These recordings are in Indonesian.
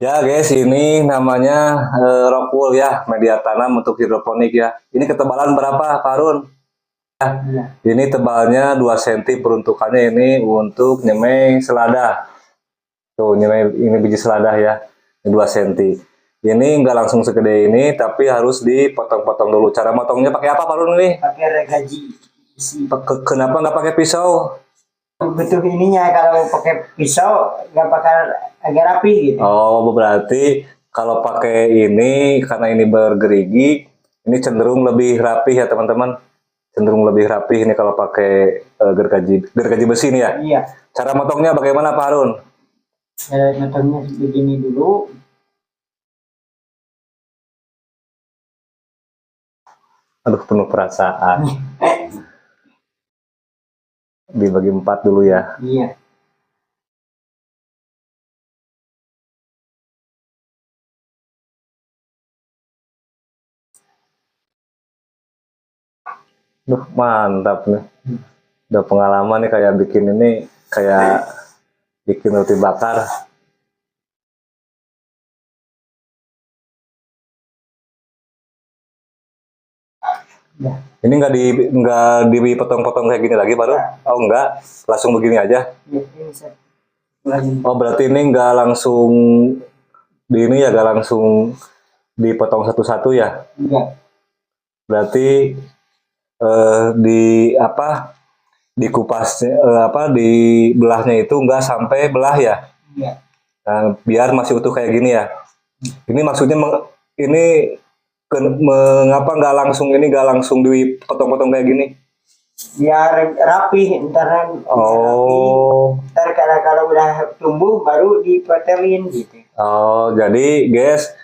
Ya guys, ini namanya rock wool ya, media tanam untuk hidroponik ya. Ini ketebalan berapa, Pak Harun? Iya. Ini tebalnya 2 cm, peruntukannya ini untuk nyemai selada. Tuh, nyemai ini biji selada ya, 2 cm. Ini nggak langsung segede ini, tapi harus dipotong-potong dulu. Cara motongnya pakai apa, Pak Harun ini? Pakai regaji isi. Kenapa nggak pakai pisau? Bentuk ininya kalau pakai pisau nggak bakal agak rapi gitu. Oh, berarti kalau pakai ini, karena ini bergerigi, ini cenderung lebih rapi ya teman-teman. Cenderung lebih rapi ini kalau pakai gergaji besi ini ya. Iya. Cara motongnya bagaimana, Pak Harun? Metodenya begini dulu. Aduh, penuh perasaan. Dibagi 4 dulu ya. Iya. Duh, mantap nih. Udah pengalaman nih kayak bikin ini, kayak bikin roti bakar. Ya. Ini nggak dipotong-potong kayak gini lagi, Pak Harun? Oh, enggak. Langsung begini aja. Ya, ini saya ulangi. Oh, berarti ini nggak langsung di ini ya, nggak langsung dipotong satu-satu ya? Iya. Berarti di apa? Dikupas di belahnya itu nggak sampai belah ya? Iya. Nah, biar masih utuh kayak gini ya. Ini maksudnya ini mengapa nggak langsung dipotong-potong kayak gini? Biar rapi, ntar Oh. rapi. Ntar kalau udah tumbuh baru dipretelin gitu. Oh, jadi guys,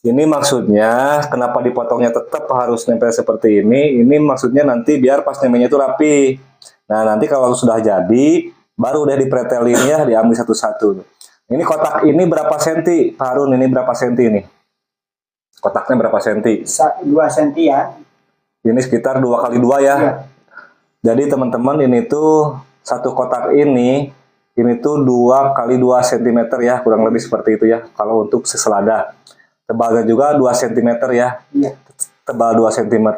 ini maksudnya kenapa dipotongnya tetap harus nempel seperti ini? Ini maksudnya nanti biar pas nyemainya itu rapi. Nah, nanti kalau sudah jadi, baru udah dipretelin ya, diambil satu-satu. Ini kotak ini berapa senti, Pak Harun? Ini berapa senti ini? Kotaknya berapa senti? 2 senti ya. Ini sekitar 2 kali 2 ya. Iya. Jadi teman-teman ini tuh satu kotak ini tuh 2 kali 2 cm ya, kurang lebih seperti itu ya. Kalau untuk selada. Tebalnya juga 2 cm ya. Iya. Tebal 2 cm,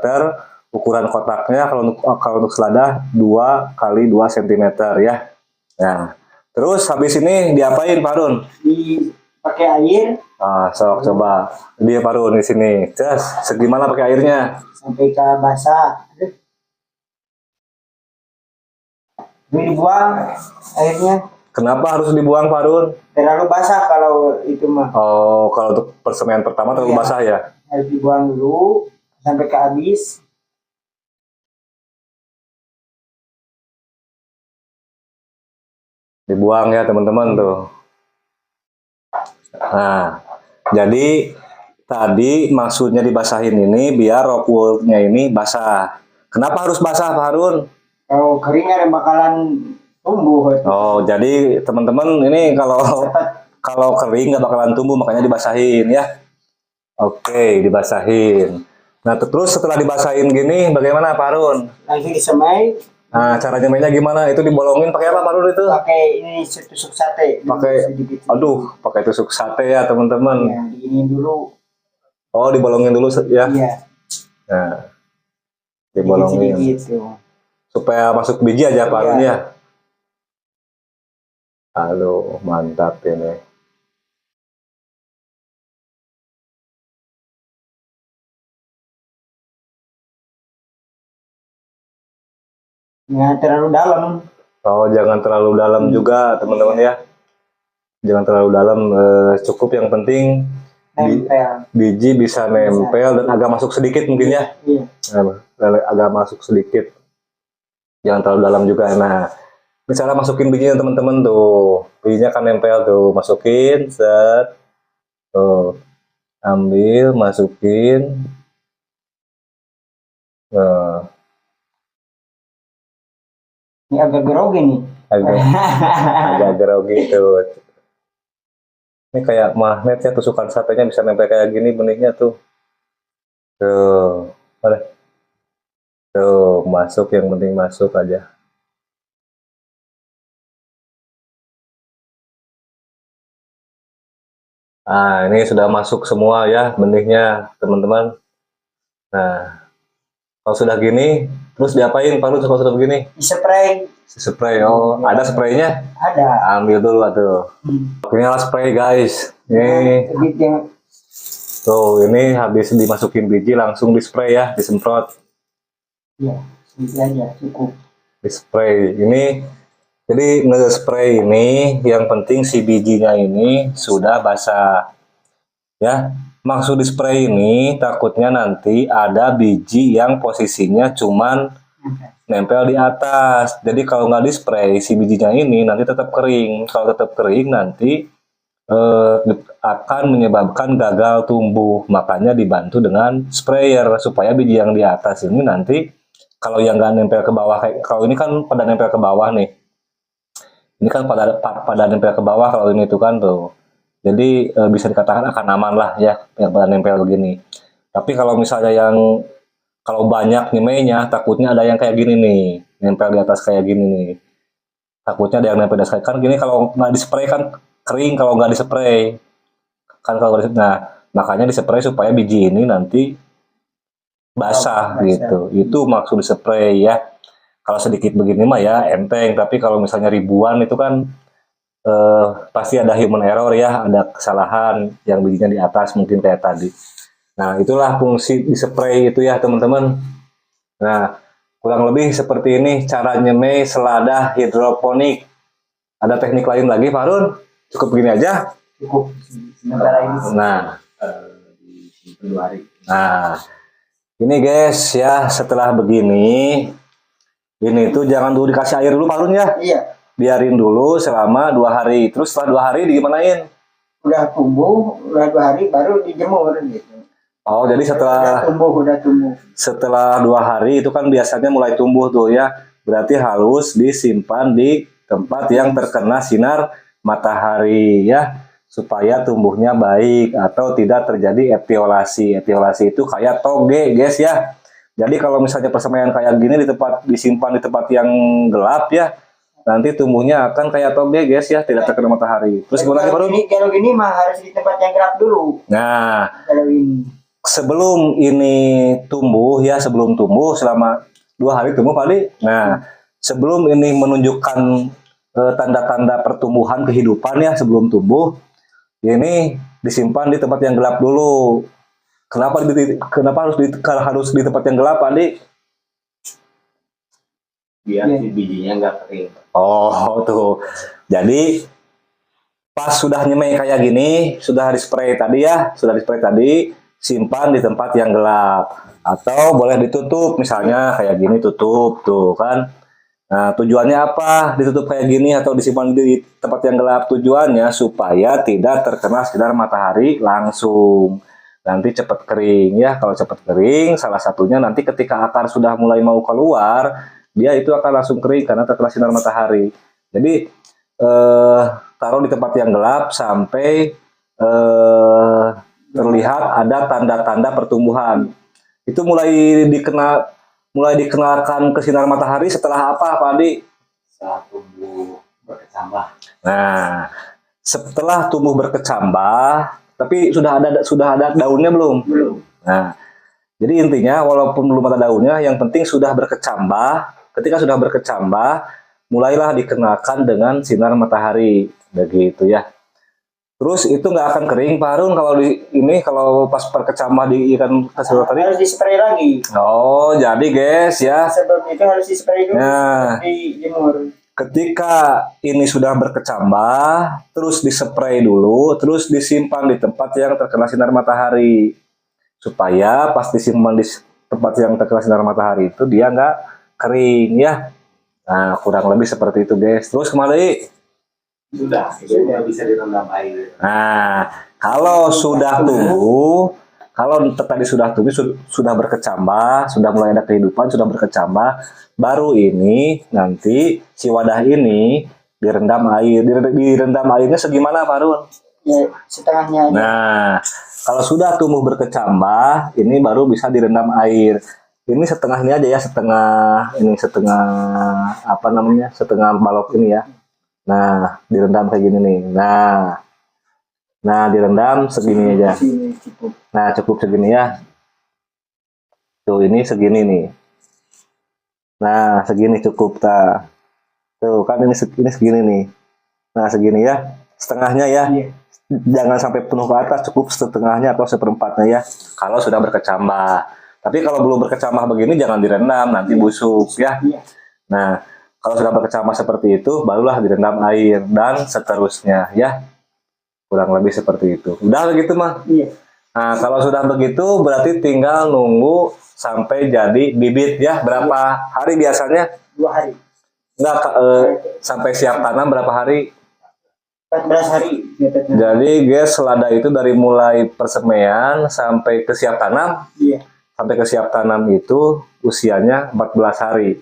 ukuran kotaknya kalau untuk selada 2 kali 2 cm ya. Nah, terus habis ini diapain, Pak Harun? Dipakai air. Sok coba. Dia, Pak Harun di sini. Terus segimana pakai airnya? Sampai ke basah. Ini dibuang airnya. Kenapa harus dibuang, Pak Harun? Terlalu basah kalau itu mah. Oh, kalau untuk persemaian pertama terlalu basah ya? Harus dibuang dulu sampai ke habis. Dibuang ya teman-teman tuh. Nah, jadi tadi maksudnya dibasahin ini biar rock wool-nya ini basah. Kenapa harus basah, Pak Harun? Kalau kering ada bakalan tumbuh. Oh, jadi teman-teman ini kalau kering nggak bakalan tumbuh, makanya dibasahin ya. Oke, dibasahin. Nah, terus setelah dibasahin gini, bagaimana, Pak Harun? Langsung disemai. Nah, cara nyemainya gimana? Itu dibolongin pakai apa, Pak Harun itu? Pakai ini tusuk sate. Pakai tusuk sate ya, teman-teman. Ya, ini dulu. Oh, dibolongin dulu ya. Iya. Nah, dibolongin. Gitu. Supaya masuk biji aja, Pak Harun Iya. ya. Halo, mantap ini. Ya, terlalu dalam. Oh, jangan terlalu dalam juga, teman-teman ya. Jangan terlalu dalam, cukup yang penting Nempel. biji bisa nempel dan agak masuk sedikit mungkin ya. Iya. Agak masuk sedikit. Jangan terlalu dalam juga. Nah, misalnya masukin bijinya teman-teman tuh. Bijinya kan nempel tuh, masukin, set. Tuh. Ambil, masukin. Nah. Ini agak grogi nih. Agak grogi tuh. Ini kayak magnetnya, tusukan satenya bisa nempel kayak gini benihnya tuh. Tuh. Tuh, masuk, yang penting masuk aja. Nah, ini sudah masuk semua ya benihnya, teman-teman. Nah, kalau sudah gini, terus diapain Pak Run kalau sudah begini? Dispray. Spray. Oh, ada spraynya? Ada. Ambil dulu atuh. Ini alat spray guys. Ini Bibit yang tuh, ini habis dimasukin biji langsung di spray ya, disemprot. ya, sedikit aja cukup. Di spray. Ini jadi nge-spray ini yang penting si bijinya ini sudah basah. Ya, maksud di spray ini takutnya nanti ada biji yang posisinya cuman nempel di atas. Jadi kalau nggak di spray si bijinya ini nanti tetap kering. Kalau tetap kering nanti akan menyebabkan gagal tumbuh. Makanya dibantu dengan sprayer supaya biji yang di atas ini nanti kalau yang nggak nempel ke bawah, kayak kalau ini kan pada nempel ke bawah nih. Ini kan pada nempel ke bawah kalau ini tuh kan tuh. Jadi bisa dikatakan akan aman lah ya yang pada nempel begini. Tapi kalau misalnya yang kalau banyak nyemainya takutnya ada yang kayak gini nih, nempel di atas kayak gini nih. Takutnya ada yang nempel di atas kan gini kalau nggak dispray kan kering kalau nggak dispray. Kan kalau nah makanya dispray supaya biji ini nanti basah gitu. Itu maksud dispray ya. Kalau sedikit begini mah ya enteng, tapi kalau misalnya ribuan itu kan pasti ada human error ya, ada kesalahan yang bijinya di atas mungkin kayak tadi. Nah itulah fungsi di spray itu ya teman-teman. Nah kurang lebih seperti ini cara nyemai selada hidroponik. Ada teknik lain lagi Pak Harun? Cukup begini aja? Cukup sementara ini. Nah, Disimpan 2 hari. nah ini guys ya setelah begini, ini tuh jangan dulu dikasih air dulu Pak Harun ya. Iya. Biarin dulu selama 2 hari. Terus setelah 2 hari digimanain? Udah tumbuh, udah 2 hari baru dijemur gitu. Oh, jadi Udah tumbuh. setelah 2 hari itu kan biasanya mulai tumbuh tuh ya. Berarti harus disimpan di tempat yang terkena sinar matahari ya, supaya tumbuhnya baik atau tidak terjadi etiolasi. Etiolasi itu kayak toge, guys ya. Jadi kalau misalnya persemaian kayak gini disimpan di tempat yang gelap ya, nanti tumbuhnya akan kayak toge, guys ya, tidak terkena matahari. Terus gimana sih, Baru? Kalau gini mah harus di tempat yang gelap dulu. Nah, Kalau ini sebelum ini tumbuh ya, sebelum tumbuh selama 2 hari tumbuh kali. Nah, sebelum ini menunjukkan tanda-tanda pertumbuhan kehidupan ya sebelum tumbuh, ini disimpan di tempat yang gelap dulu. Kenapa harus di tempat yang gelap, Adik? Biar si bijinya nggak kering. Oh, tuh. Jadi pas sudah nyemai kayak gini, sudah dispray tadi ya, simpan di tempat yang gelap atau boleh ditutup, misalnya kayak gini tutup tuh kan. Nah, tujuannya apa ditutup kayak gini atau disimpan di tempat yang gelap? Tujuannya supaya tidak terkena sinar matahari langsung. Nanti cepat kering ya. Kalau cepat kering, salah satunya nanti ketika akar sudah mulai mau keluar, dia itu akan langsung kering karena terkena sinar matahari. Jadi taruh di tempat yang gelap sampai terlihat ada tanda-tanda pertumbuhan. Itu mulai dikenakan ke sinar matahari setelah apa, Pak Adi? Saat tumbuh berkecambah. Nah, setelah tumbuh berkecambah, tapi sudah ada daunnya belum? belum. Nah, jadi intinya walaupun belum ada daunnya, yang penting sudah berkecambah. Ketika sudah berkecambah, mulailah dikenakan dengan sinar matahari, begitu ya. Terus itu nggak akan kering, Pak Harun, kalau pas berkecambah di ikan kasur tadi. Harus dispray lagi. Oh, jadi guys ya. Sebelum itu harus dispray dulu. Nah, dijemur. ketika ini sudah berkecambah, terus dispray dulu, terus disimpan di tempat yang terkena sinar matahari. Supaya pas disimpan di tempat yang terkena sinar matahari itu dia nggak kering ya. Nah, kurang lebih seperti itu guys. Terus kembali. Sudah, itu udah bisa direndam air. Nah, kalau sudah tumbuh, kalau tadi sudah tumbuh, sudah berkecambah, sudah mulai ada kehidupan, sudah berkecambah, baru ini nanti si wadah ini direndam air. Direndam airnya segimana, Pak Harun? Ya, setengahnya. Nah, kalau sudah tumbuh berkecambah, ini baru bisa direndam air. Ini setengahnya aja ya, setengah balok ini ya. Nah, direndam kayak gini nih. Nah, Nah, direndam segini aja. Sini cukup. Nah, cukup segini ya. Tuh, ini segini nih. Nah, segini cukup. Tuh, kan ini segini nih. Nah, segini ya. Setengahnya ya. Iya. Jangan sampai penuh ke atas, cukup setengahnya atau seperempatnya ya. Kalau sudah berkecambah. Tapi kalau belum berkecambah begini jangan direndam, nanti busuk ya. Iya. Nah, kalau sudah berkecambah seperti itu, barulah direndam air dan seterusnya ya. Kurang lebih seperti itu. Udah begitu mah. Iya. Nah, kalau sudah begitu berarti tinggal nunggu sampai jadi bibit ya. Berapa hari biasanya? 2 hari. Enggak, sampai siap tanam berapa hari? 14 hari. Jadi guys, selada itu dari mulai persemaian sampai ke siap tanam. Iya. Sampai ke siap tanam itu usianya 14 hari.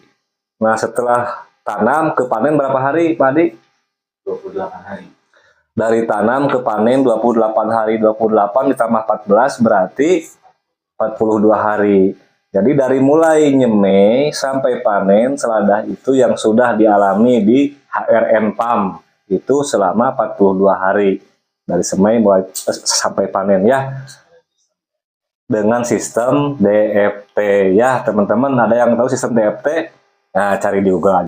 Nah, setelah tanam ke panen berapa hari, Pak Adi? 28 hari. Dari tanam ke panen 28 hari. 28 ditambah 14 berarti 42 hari. Jadi dari mulai nyemai sampai panen selada itu yang sudah dialami di HRN PAM itu selama 42 hari. Dari semai mulai sampai panen ya. Dengan sistem DFT ya, teman-teman. Ada yang tahu sistem DFT? Nah, cari di Google aja.